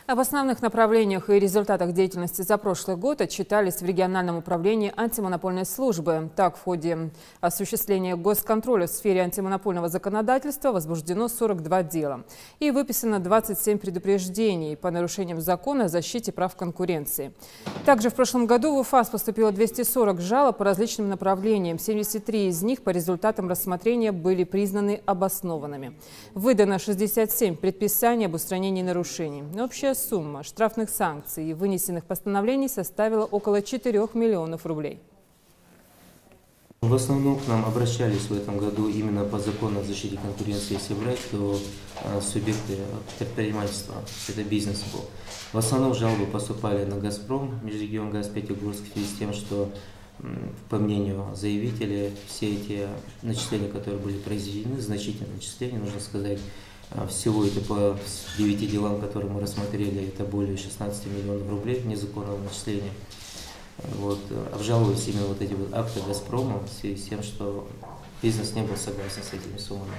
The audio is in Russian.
Об основных направлениях и результатах деятельности за прошлый год отчитались в региональном управлении антимонопольной службы. Так, в ходе осуществления госконтроля в сфере антимонопольного законодательства возбуждено 42 дела и выписано 27 предупреждений по нарушениям закона о защите прав конкуренции. Также в прошлом году в УФАС поступило 240 жалоб по различным направлениям. 73 из них по результатам рассмотрения были признаны обоснованными. Выдано 67 предписаний об устранении нарушений. Общая сумма штрафных санкций и вынесенных постановлений составила около 4 миллионов рублей. В основном к нам обращались в этом году именно по закону о защите конкуренции, если брать, то субъекты предпринимательства, это бизнес был. В основном жалобы поступали на «Газпром», Межрегионгаз Пятигорск, в связи с тем, что, по мнению заявителей, все эти начисления, которые были произведены, значительные начисления, нужно сказать, всего это по 9 делам, которые мы рассмотрели, это более 16 миллионов рублей незаконного начисления. Вот, обжаловались именно вот эти вот акты «Газпрома» в связи с тем, что бизнес не был согласен с этими суммами.